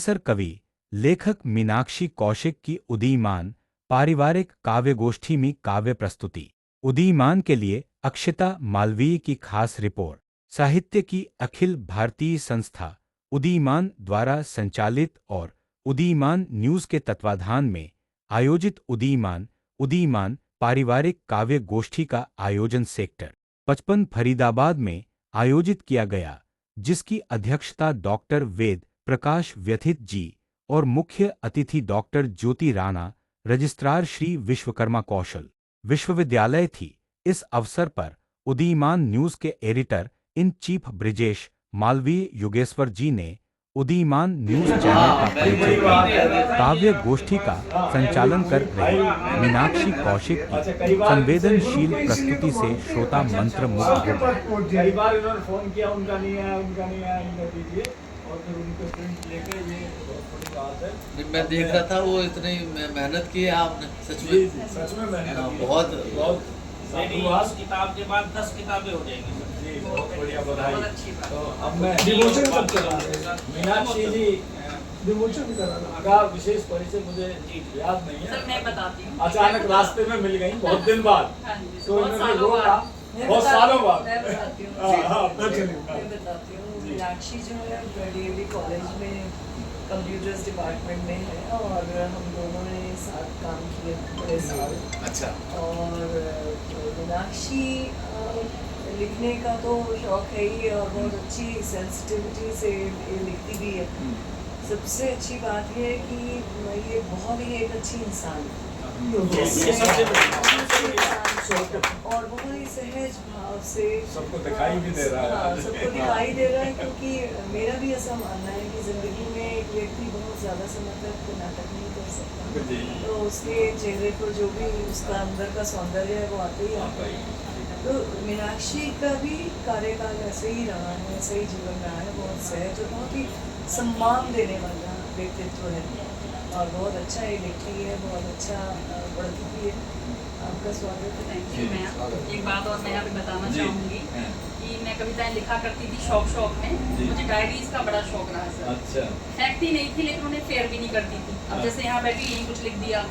Professor कवि लेखक मीनाक्षी कौशिक की उदीयमान पारिवारिक काव्य गोष्ठी में काव्य प्रस्तुति। उदीयमान के लिए अक्षिता मालवीय की खास रिपोर्ट। साहित्य की अखिल भारतीय संस्था उदीयमान द्वारा संचालित और उदीयमान न्यूज़ के तत्वाधान में आयोजित उदीयमान पारिवारिक काव्य गोष्ठी का आयोजन सेक्टर 55 फरीदाबाद में आयोजित किया गया, जिसकी अध्यक्षता डॉक्टर वेद प्रकाश व्यथित जी और मुख्य अतिथि डॉक्टर ज्योति राणा, रजिस्ट्रार श्री विश्वकर्मा कौशल विश्वविद्यालय थी। इस अवसर पर उदीयमान न्यूज़ के editor in chief Brijesh Malviya Yogeshwar ji ने उदीयमान न्यूज़ चैनल का परिचय किया। काव्य गोष्ठी का संचालन कर रही मीनाक्षी कौशिक की संवेदनशील प्रस्तुति से श्रोता मंत्र मुग्ध हो गए। कई बार इन्होंने फोन किया, उनका नहीं आया, इनका दीजिए, और फिर उनके प्रिंट लेके ये बहुत बड़ी बात है। मैं देख रहा था वो इतनी मेहनत की है आपने, सच में मेहनत बहुत किताब के बाद 10 किताबें हो जाएंगी। बहुत बढ़िया, बधाई। तो अब मैं विमोचन कब करा, मीनाक्षी जी विमोचन करा का विशेष परिचय मुझे याद नहीं है। सर मैं बताती हूँ। अचानक रास्ते में मिल गई बहुत दिन बाद, तो इन्होंने रोका बहुत सालों बाद। मैं बताती हूँ। मैं बताती हूँ। मीनाक्षी जो है डीएवी कॉलेज में कंप्यूटर्स डिपार्टमेंट में है और हम दोनों ने साथ काम किए बड़े साल। अच्छा। और मीनाक्षी लिखने का तो शौक है ही और बहुत अच्छी सेंसिटिविटी से ये लिखती भी है। सबसे अच्छी बात ये है कि ये बहुत ही एक अच्छी इंसान है और बहुत ही सहज भाव से सबको दिखाई भी दे रहा है। हाँ, सबको दिखाई दे रहा है, क्योंकि मेरा भी ऐसा मानना है कि ज़िंदगी में एक व्यक्ति बहुत ज़्यादा समय तक नाटक नहीं कर सकता, तो उसके चेहरे पर जो भी उसका अंदर का सौंदर्य है वो आते ही आता है। तो मीनाक्षी का भी कार्यकाल ऐसे ही रहा है, ऐसे ही जीवन रहा है, बहुत सहज और बहुत ही सम्मान देने वाला व्यक्तित्व है और बहुत अच्छा ये लिखती है, बहुत अच्छा पढ़ती भी है। आपका स्वागत है। Thank you ma'am. एक बात और मैं यहाँ पे बताना चाहूँगी कि मैं कविताएं लिखा करती थी शौक में। मुझे डायरीज का बड़ा शौक रहा सर। अच्छा। फेंकती नहीं थी, लेकिन उन्हें फेयर भी नहीं करती थी। अब जैसे यहाँ बैठी यही कुछ लिख दिया,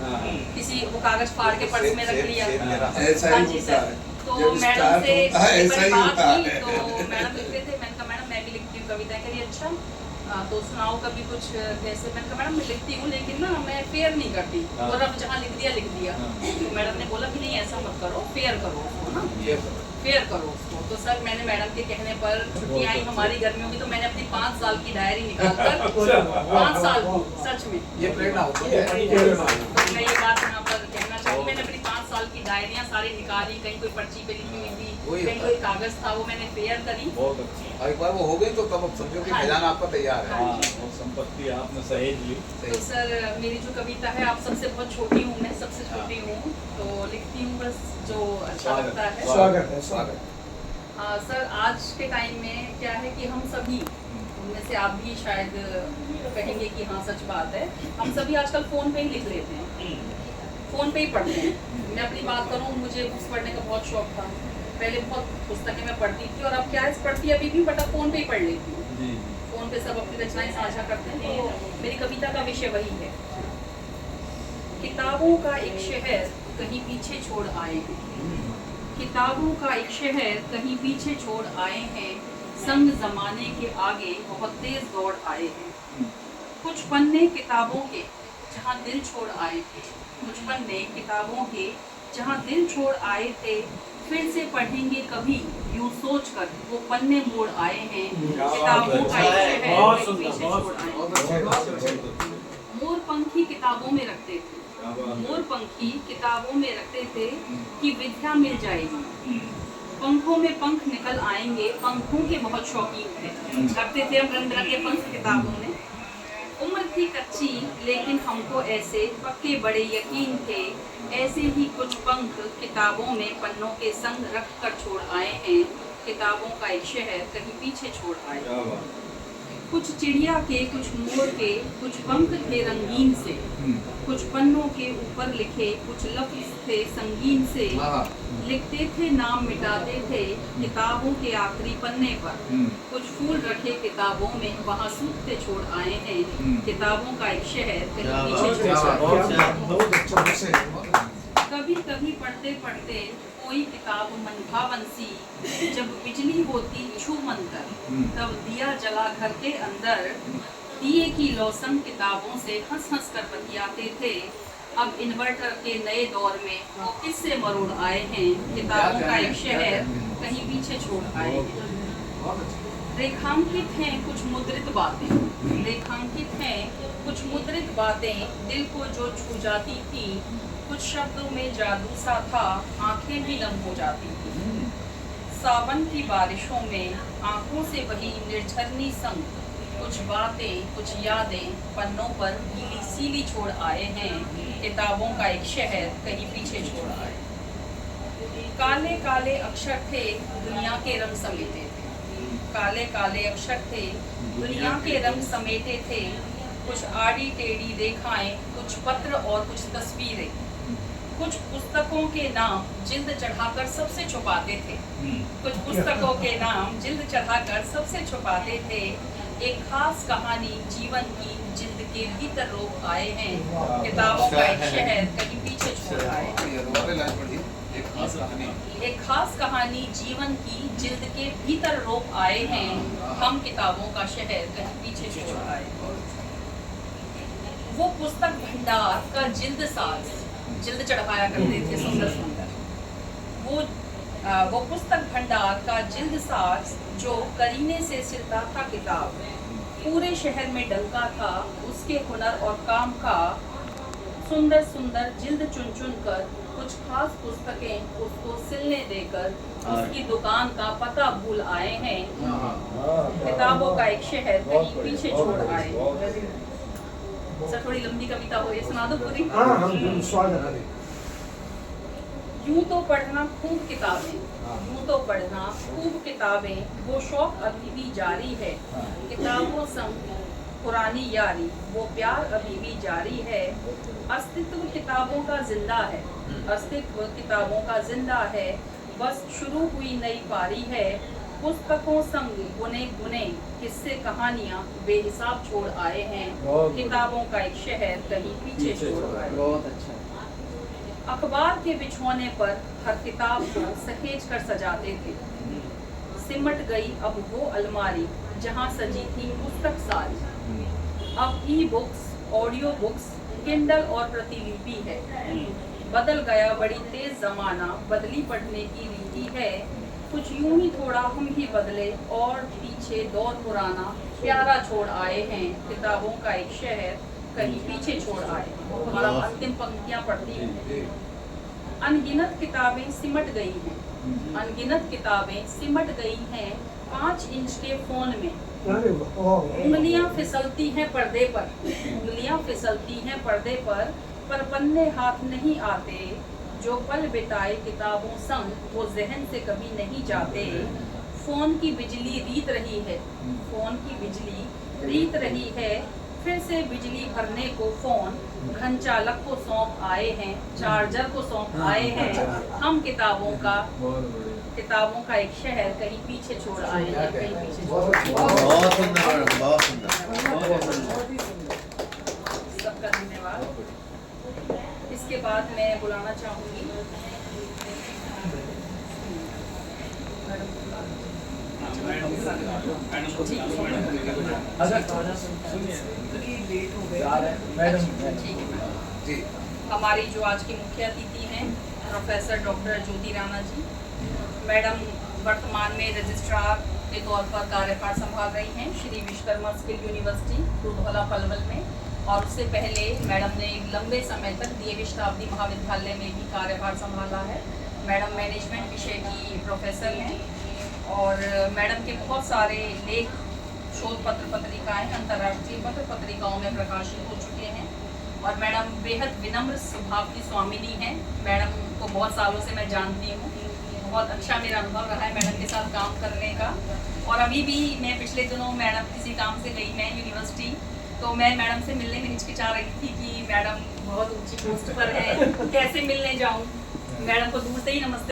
किसी वो कागज फाड़ के पर्स में रख लिया। हाँ जी सर। तो मैडम से बात हुई तो मैडम लिखते थे, मैंने कहा मैडम मैं भी लिखती हूँ कविताएं। कह रही अच्छा तो सुनाओ कभी कुछ कैसे। मैंने कहा मैडम मैं लिखती हूँ लेकिन ना मैं फेयर नहीं करती, और अब जहाँ लिख दिया। तो मैडम ने बोला कि नहीं ऐसा मत करो, फेयर करो उसको ना, फेयर करो उसको। तो सर मैंने मैडम के कहने पर छुट्टियाँ आई हमारी गर्मियों की, तो मैंने अपनी 5 साल की डायरी निकाल कर 5 साल सच में ये प्रेरणा होती है। तो मैं ये बात यहाँ पर कहना चाहूँगी, मैंने अपनी 5 साल की डायरियाँ सारी निकाली, कहीं कोई पर्ची पे लिखी हुई थी, कहीं कोई कागज था, वो मैंने फेयर करी। बहुत अच्छी। एक बार वो हो गई तो तब अब समझो कि खजाना आपका तैयार है। और संपत्ति आपने सहेज ली। तो सर मेरी जो कविता है, आप सबसे बहुत छोटी हूँ, मैं सबसे छोटी हूँ, तो लिखती हूँ बस जो अच्छा लगता है। स्वागत है, स्वागत। सर आज के टाइम में क्या है कि हम सभी, उनमें से आप भी शायद कहेंगे कि हाँ सच बात है, हम सभी आजकल फ़ोन पे ही लिख लेते हैं, फ़ोन पे ही पढ़ते हैं। मैं अपनी बात करूँ, मुझे बुक्स पढ़ने का बहुत शौक था। पहले बहुत पुस्तकें मैं पढ़ती थी और अब क्या है पढ़ती अभी भी, बट अब फ़ोन पे ही पढ़ लेती हूँ। फ़ोन पे सब अपनी रचनाएं साझा करते हैं। तो मेरी कविता का विषय वही है, किताबों का एक शहर कहीं पीछे छोड़ आए हैं। किताबों का एक शहर कहीं पीछे छोड़ आए हैं, संग जमाने के आगे बहुत तेज दौड़ आए हैं। कुछ पन्ने किताबों के जहाँ दिल छोड़ आए थे, कुछ पन्ने किताबों के जहाँ दिल छोड़ आए थे, फिर से पढ़ेंगे कभी यूं सोच कर वो पन्ने मोड़ आए हैं। किताबों का एक शहर कहीं पीछे छोड़ आए हैं। मोर पंखी किताबों में रखते थे, मोर पंखी किताबों में रखते थे कि विद्या मिल जाएगी, पंखों में पंख निकल आएंगे, पंखों के बहुत शौकीन थे। रखते थे हम रंग बिरंगे पंख किताबों में। उम्र थी कच्ची लेकिन हमको ऐसे पक्के बड़े यकीन थे, ऐसे ही कुछ पंख किताबों में पन्नों के संग रख कर छोड़ आए हैं। किताबों का एक शहर कहीं पीछे छोड़ आए। कुछ चिड़िया के, कुछ मोर के, कुछ पंख थे रंगीन से, कुछ पन्नों के ऊपर लिखे, कुछ लफ्ज थे संगीन से, लिखते थे नाम मिटाते थे किताबों के आखिरी पन्ने पर, कुछ फूल रखे किताबों में वहाँ सूखते छोड़ आए हैं, किताबों का एक शहर कहीं पीछे छोड़ आए। बहुत अच्छा विषय। कभी कभी पढ़ते पढ़ते कोई किताब मनभावन सी, जब बिजली होती छू मंतर, तब दिया जला घर के अंदर, दिए की लौसन किताबों से हंस हंस कर बतियाते थे। अब इन्वर्टर के नए दौर में वो किससे मरोड़ आए हैं, किताबों का एक शहर कहीं पीछे छोड़ आए हैं। रेखांकित हैं कुछ मुद्रित बातें, रेखांकित हैं कुछ मुद्रित बातें, दिल को जो छू जाती थी, कुछ शब्दों में जादू सा था, आंखें भी नम हो जाती थी। सावन की बारिशों में आंखों से वही निर्झरनी संग, कुछ बातें कुछ यादें पन्नों पर गीली सीली छोड़ आए हैं, किताबों का एक शहर कहीं पीछे छोड़ आए। काले काले अक्षर थे दुनिया के रंग समेटे थे, काले काले अक्षर थे दुनिया के रंग समेटे थे, कुछ आड़ी टेढ़ी रेखाएं, कुछ पत्र और कुछ तस्वीरें, कुछ पुस्तकों के नाम जिल्द चढ़ाकर सबसे छुपाते थे, कुछ पुस्तकों के नाम जिल्द चढ़ाकर सबसे छुपाते थे। एक खास कहानी जीवन की जिल्द के भीतर रोक आए हैं, किताबों का एक शहर कहीं पीछे छोड़ आए हैं। एक खास कहानी जीवन की जिल्द के भीतर रोक आए हैं, हम किताबों का शहर कहीं पीछे छोड़ आए। वो पुस्तक भंडार का जिल्द साज, जिल्द चढ़ाया करते थे सुंदर सुंदर, वो पुस्तक भंडार का जिल्द साज जो करीने से सिलता था किताब, पूरे शहर में डंका था उसके हुनर और काम का। सुंदर सुंदर जिल्द चुन चुन कर कुछ खास पुस्तकें उसको सिलने देकर उसकी दुकान का पता भूल आए हैं, किताबों का एक शहर कहीं पीछे छोड़ आए। सर थोड़ी लंबी कविता हो रही है, सुना दो पूरी। यूं तो पढ़ना खूब किताबें, यूं तो पढ़ना खूब किताबें, वो शौक अभी भी जारी है, किताबों संग पुरानी यारी, वो प्यार अभी भी जारी है। अस्तित्व किताबों का जिंदा है, अस्तित्व किताबों का जिंदा है, बस शुरू हुई नई पारी है, पुस्तकों संग बुने बुने किस्से कहानियां बेहिसाब छोड़ आए हैं, किताबों का एक शहर कहीं पीछे छोड़ आए। बहुत अच्छा। अखबार के बिछौने पर हर किताब को सहेज कर सजाते थे, सिमट गई अब वो अलमारी जहां सजी थी पुस्तक सारी। अब e books, audio books, Kindle और प्रतिलिपि है, बदल गया बड़ी तेज जमाना, बदली पढ़ने की रीति है, कुछ यूं ही थोड़ा हम ही बदले और पीछे दौर पुराना प्यारा छोड़ आए हैं, किताबों का एक शहर कहीं पीछे छोड़ आए। मतलब अंतिम पंक्तियां पढ़ती हूँ। अनगिनत किताबें सिमट गई हैं, अनगिनत किताबें सिमट गई हैं 5 इंच के फोन में, उंगलियां फिसलती हैं पर्दे पर, उंगलियां फिसलती हैं पर्दे पर पन्ने हाथ नहीं आते, जो पल बिताए किताबों संग वो जहन से कभी नहीं जाते। फोन की बिजली रीत रही है, फोन की बिजली रीत रही है, फिर से बिजली भरने को फोन घन चालक को सौंप आए हैं, चार्जर को सौंप आए हैं, हम किताबों का एक शहर कहीं पीछे छोड़ आए हैं, कहीं पीछे छोड़ आए हैं। बहुत सुंदर मैडम, बहुत सुंदर। सबका धन्यवाद। इसके बाद मैं बुलाना चाहूंगी जी। हमारी जो आज की मुख्य अतिथि हैं professor doctor Jyoti Rana ji. Madam वर्तमान में रजिस्ट्रार के तौर पर कार्यभार संभाल रही हैं श्री विश्वकर्मा स्किल यूनिवर्सिटी दूधौला पलवल में, और उससे पहले मैडम ने लंबे समय तक डीएवी शताब्दी महाविद्यालय में भी कार्यभार संभाला है। मैडम मैनेजमेंट विषय की प्रोफेसर हैं और मैडम के बहुत सारे लेख, शोध पत्र पत्रिकाएं अंतर्राष्ट्रीय पत्र पत्रिकाओं में प्रकाशित हो चुके हैं और मैडम बेहद विनम्र स्वभाव की स्वामिनी हैं। मैडम को बहुत सालों से मैं जानती हूँ, बहुत अच्छा मेरा अनुभव रहा है मैडम के साथ काम करने का। और अभी भी मैं पिछले दिनों मैडम किसी काम से गई मैं यूनिवर्सिटी, तो मैं मैडम से मिलने में हिचकिचा रही थी कि मैडम बहुत ऊंची पोस्ट पर है, कैसे मिलने जाऊं। मैडम को दूर से ही नमस्ते